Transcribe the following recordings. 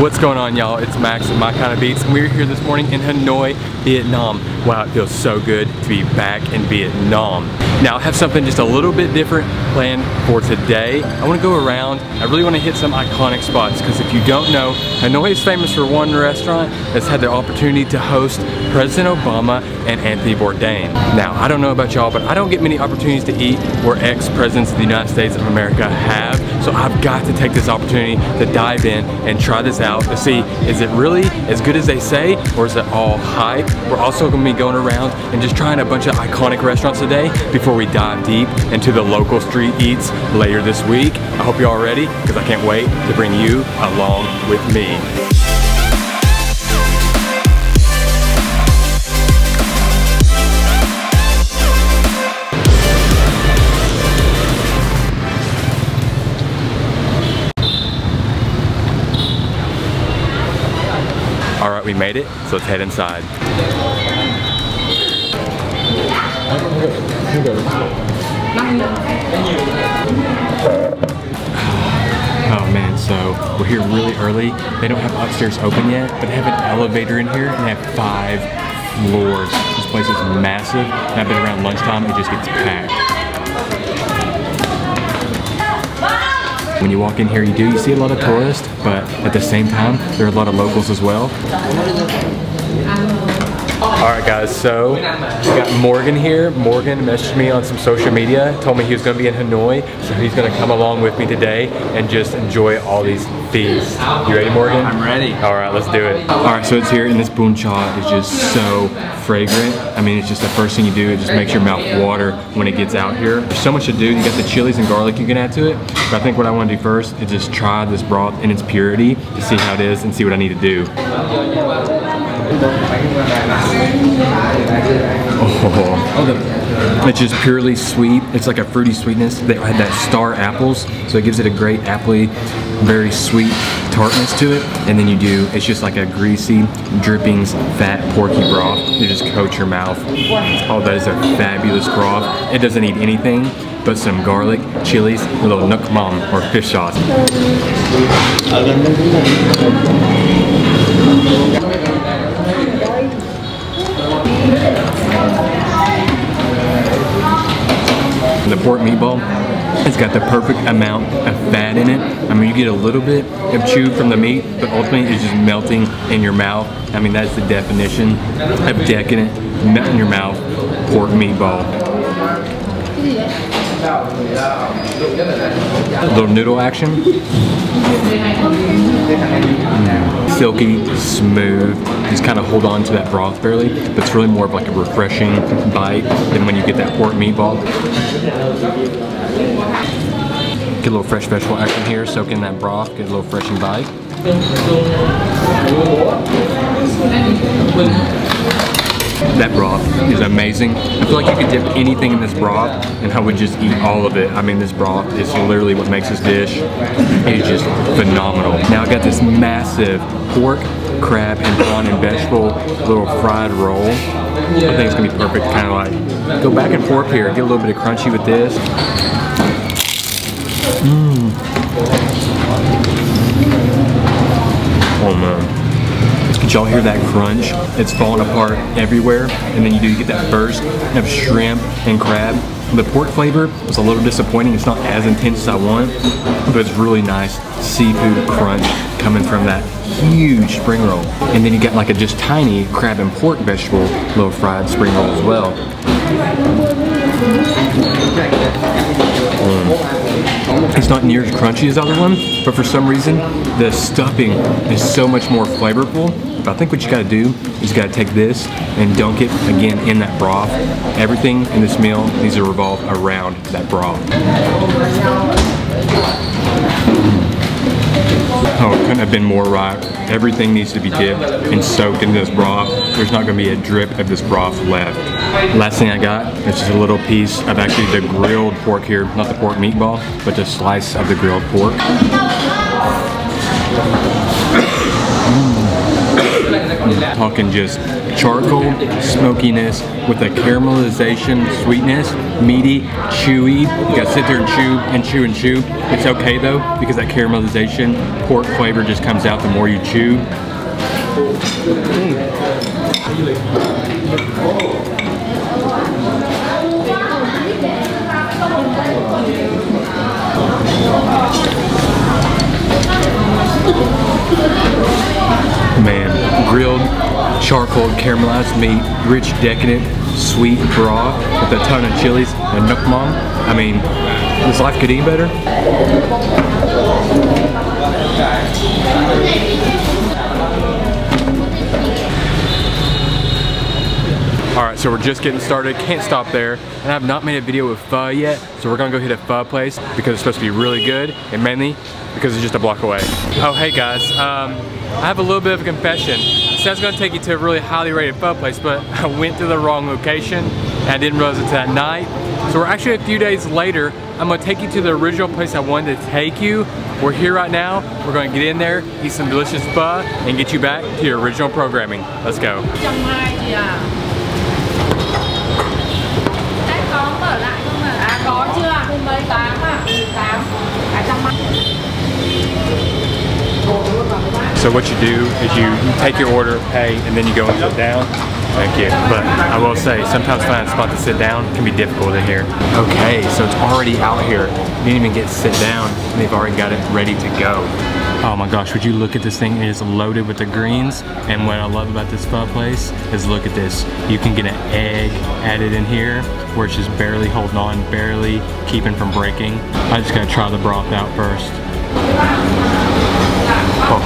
What's going on, y'all? It's Max at My Kind of Beats, and we're here this morning in Hanoi, Vietnam. Wow, it feels so good to be back in Vietnam. Now, I have something just a little bit different planned for today. I want to go around. I really want to hit some iconic spots, because if you don't know, Hanoi is famous for one restaurant that's had the opportunity to host President Obama and Anthony Bourdain. Now, I don't know about y'all, but I don't get many opportunities to eat where ex-presidents of the United States of America have, so I've got to take this opportunity to dive in and try this out to see, is it really as good as they say, or is it all hype? We're also going to be going around and just trying a bunch of iconic restaurants today before we dive deep into the local street eats later this week. I hope you're all ready, because I can't wait to bring you along with me. All right, we made it, so let's head inside. Oh man, so we're here really early. They don't have upstairs open yet, but they have an elevator in here and they have 5 floors. This place is massive, and I've been around lunchtime, it just gets packed. When you walk in here, you see a lot of tourists, but at the same time, there are a lot of locals as well. All right, guys, so we got Morgan here. Morgan messaged me on some social media, told me he was gonna be in Hanoi, so he's gonna come along with me today and just enjoy all these feasts. You ready, Morgan? I'm ready. All right, let's do it. All right, so it's here, and this Bun Cha is just so fragrant. I mean, it's just the first thing you do, it just makes your mouth water when it gets out here. There's so much to do. You got the chilies and garlic you can add to it, but I think what I wanna do first is just try this broth in its purity to see how it is and see what I need to do. Oh, it's just purely sweet. It's like a fruity sweetness. They had that star apples, so it gives it a great appley, very sweet tartness to it. And then it's just like a greasy, drippings, fat, porky broth. You just coat your mouth. Oh, that is a fabulous broth. It doesn't need anything but some garlic, chilies, a little nuoc mam or fish sauce. The pork meatball, it's got the perfect amount of fat in it. I mean, you get a little bit of chew from the meat, but ultimately it's just melting in your mouth. I mean, that's the definition of decadent, melt in your mouth, pork meatball. A little noodle action. Silky, smooth, just kind of hold on to that broth barely, but it's really more of like a refreshing bite than when you get that pork meatball. Get a little fresh vegetable action here, soak in that broth, get a little refreshing bite. That broth is amazing. I feel like you could dip anything in this broth and I would just eat all of it. I mean, this broth is literally what makes this dish. It's just phenomenal. Now I got this massive pork, crab, and prawn and vegetable little fried roll. I think it's gonna be perfect, kind of like, go back and forth here, get a little bit of crunchy with this. Oh man. Did y'all hear that crunch? It's falling apart everywhere, and then you get that burst of shrimp and crab. The pork flavor was a little disappointing. It's not as intense as I want, but it's really nice seafood crunch coming from that huge spring roll. And then you got like a just tiny crab and pork vegetable little fried spring roll as well. It's not near as crunchy as the other one, but for some reason, the stuffing is so much more flavorful. But I think what you gotta do is you gotta take this and dunk it again in that broth. Everything in this meal needs to revolve around that broth. Oh, it couldn't have been more right. Everything needs to be dipped and soaked in this broth. There's not gonna be a drip of this broth left. Last thing I got is just a little piece of actually the grilled pork here, not the pork meatball, but just a slice of the grilled pork. I'm talking just charcoal smokiness with a caramelization sweetness, meaty, chewy. You gotta sit there and chew and chew and chew. It's okay though, because that caramelization pork flavor just comes out the more you chew. Man, grilled, charcoal, caramelized meat, rich, decadent, sweet broth with a ton of chilies and nukmang. I mean, this life could eat better. Alright, so we're just getting started, can't stop there, and I've not made a video with pho yet, so we're gonna go hit a pho place because it's supposed to be really good, and mainly because it's just a block away. Oh, hey guys, I have a little bit of a confession. So I was gonna take you to a really highly rated pho place, but I went to the wrong location, and I didn't realize it's that night. So we're actually a few days later. I'm gonna take you to the original place I wanted to take you. We're here right now, we're gonna get in there, eat some delicious pho, and get you back to your original programming. Let's go. So what you do is you take your order, pay, and then you go and sit down. Thank you. But I will say, sometimes finding a spot to sit down can be difficult in here. Okay, so it's already out here. You didn't even get to sit down, and they've already got it ready to go. Oh my gosh, would you look at this thing? It is loaded with the greens. And what I love about this pho place is look at this. You can get an egg added in here where it's just barely holding on, barely keeping from breaking. I just gotta try the broth out first. Oh,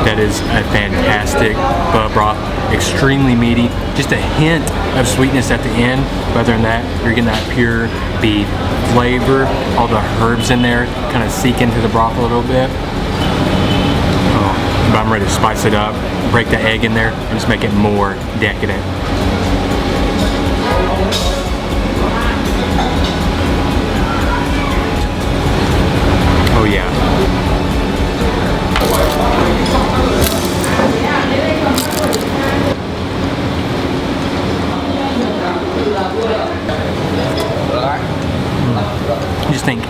that is a fantastic pho broth. Extremely meaty, just a hint of sweetness at the end. But other than that, you're getting that pure beef flavor. All the herbs in there kind of seek into the broth a little bit. Oh, but I'm ready to spice it up, break the egg in there, and just make it more decadent. Oh yeah. Just think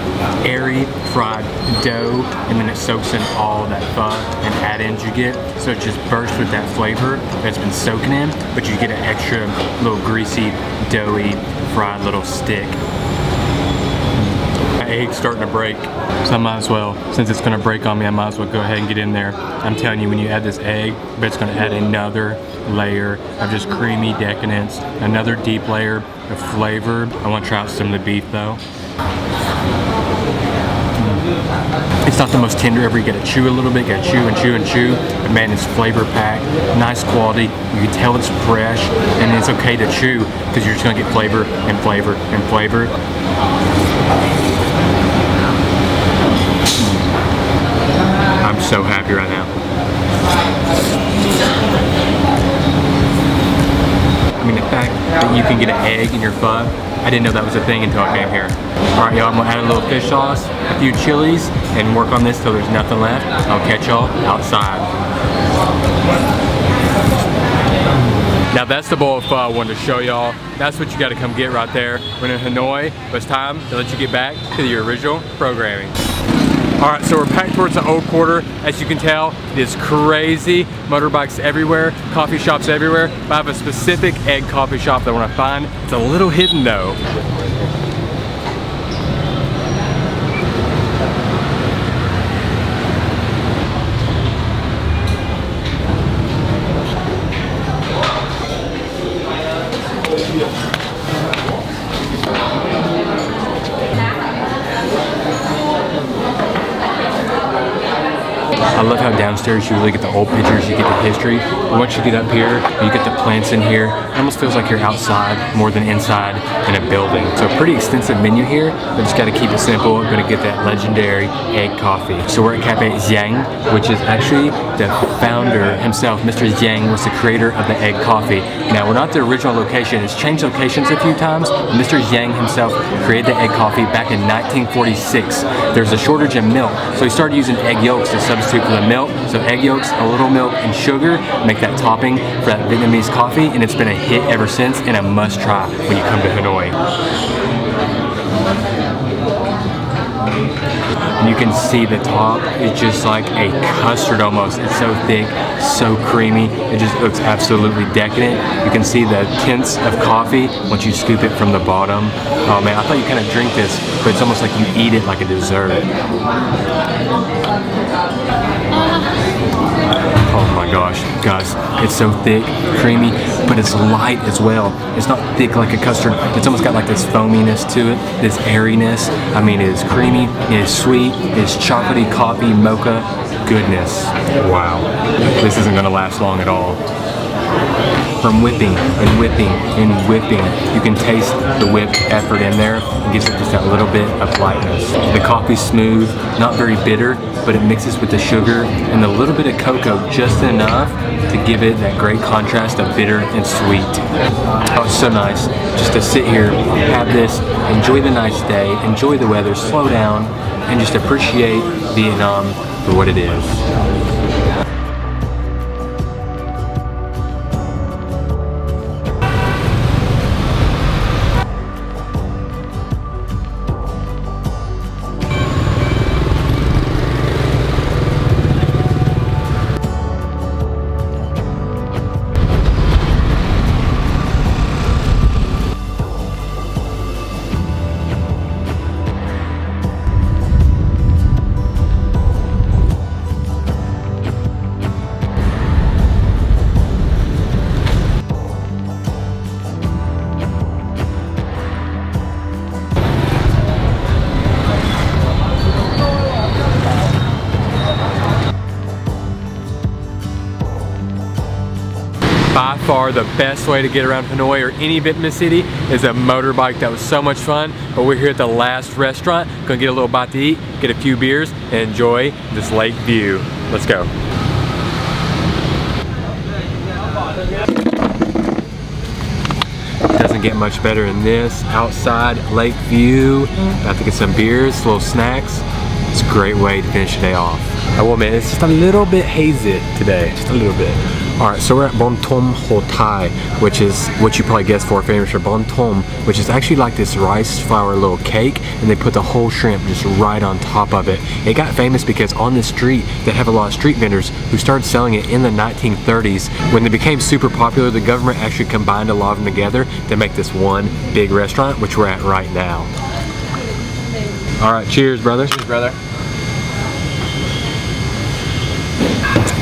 airy fried dough, and then it soaks in all that pho and add-ins you get, so it just bursts with that flavor that's been soaking in, but you get an extra little greasy, doughy, fried little stick. My egg's starting to break, so I might as well, since it's going to break on me, I might as well go ahead and get in there. I'm telling you, when you add this egg, but it's going to add another layer of just creamy decadence, another deep layer of flavor. I want to try out some of the beef though. It's not the most tender ever. You gotta chew a little bit, you gotta chew and chew and chew, but man, it's flavor packed, nice quality. You can tell it's fresh, and it's okay to chew because you're just gonna get flavor and flavor and flavor. I'm so happy right now. I mean, the fact that you can get an egg in your pho, I didn't know that was a thing until I came here. Alright y'all, I'm gonna add a little fish sauce, a few chilies, and work on this till there's nothing left. I'll catch y'all outside. Now that's the bowl of pho I wanted to show y'all. That's what you gotta come get right there. We're in Hanoi, but it's time to let you get back to your original programming. Alright, so we're back towards the old quarter. As you can tell, it is crazy. Motorbikes everywhere, coffee shops everywhere. But I have a specific egg coffee shop that I want to find. It's a little hidden though. I love how downstairs you really get the old pictures, you get the history. But once you get up here, you get the plants in here. It almost feels like you're outside more than inside in a building. So a pretty extensive menu here, but just gotta keep it simple. We're gonna get that legendary egg coffee. So we're at Cafe Zhang, which is actually the founder himself. Mr. Zhang was the creator of the egg coffee. Now we're not the original location, it's changed locations a few times. Mr. Zhang himself created the egg coffee back in 1946. There's a shortage of milk, so he started using egg yolks to substitute for the milk. milk. So egg yolks, a little milk, and sugar make that topping for that Vietnamese coffee, and it's been a hit ever since and a must try when you come to Hanoi. And you can see the top is just like a custard almost. It's so thick, so creamy. It just looks absolutely decadent. You can see the tints of coffee once you scoop it from the bottom. Oh man, I thought you kind of drink this, but it's almost like you eat it like a dessert. Oh my gosh, guys, it's so thick, creamy, but it's light as well. It's not thick like a custard. It's almost got like this foaminess to it, this airiness. I mean, it is creamy, it is sweet, it is chocolatey coffee, mocha goodness. Wow, this isn't gonna last long at all. From whipping and whipping and whipping, you can taste the whipped effort in there. It gives it just that little bit of lightness. The coffee's smooth, not very bitter, but it mixes with the sugar and a little bit of cocoa just enough to give it that great contrast of bitter and sweet. Oh, it's so nice just to sit here, have this, enjoy the nice day, enjoy the weather, slow down, and just appreciate Vietnam for what it is. By far the best way to get around Hanoi or any Vietnamese city is a motorbike. That was so much fun, but we're here at the last restaurant. Gonna get a little bite to eat, get a few beers, and enjoy this lake view. Let's go. Doesn't get much better than this. Outside lake view, about to get some beers, little snacks. It's a great way to finish the day off. I will admit, it's just a little bit hazy today, just a little bit. Alright, so we're at Bun Cha Huong Lien, which is what you probably guessed for, famous for Bun Tom, which is actually like this rice flour little cake, and they put the whole shrimp just right on top of it. It got famous because on the street, they have a lot of street vendors who started selling it in the 1930s. When they became super popular, the government actually combined a lot of them together to make this one big restaurant, which we're at right now. Alright, cheers, brother. Cheers, brother.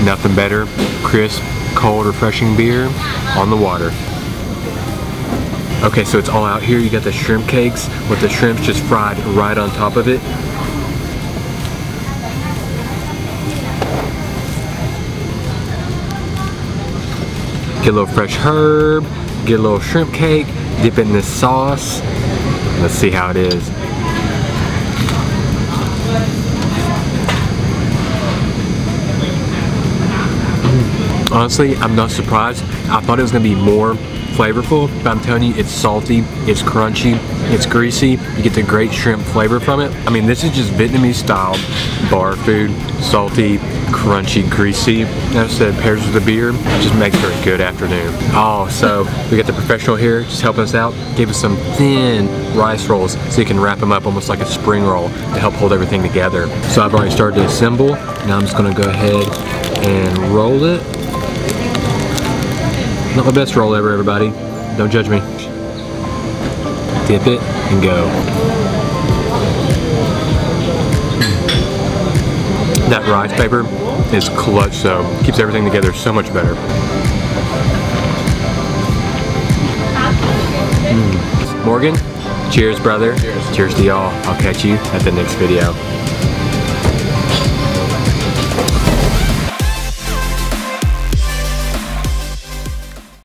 Nothing better, crisp, cold, refreshing beer on the water. Okay, so it's all out here. You got the shrimp cakes with the shrimps just fried right on top of it. Get a little fresh herb, get a little shrimp cake, dip it in this sauce. Let's see how it is. Honestly, I'm not surprised. I thought it was gonna be more flavorful, but I'm telling you, it's salty, it's crunchy, it's greasy. You get the great shrimp flavor from it. I mean, this is just Vietnamese style bar food, salty, crunchy, greasy. As I said, pairs with the beer, it just makes for a good afternoon. Oh, so we got the professional here just helping us out. Gave us some thin rice rolls so you can wrap them up almost like a spring roll to help hold everything together. So I've already started to assemble. Now I'm just gonna go ahead and roll it. Not the best roll ever, everybody. Don't judge me. Dip it and go. That rice paper is clutch, so keeps everything together so much better. Morgan, cheers, brother. Cheers. Cheers to y'all. I'll catch you at the next video.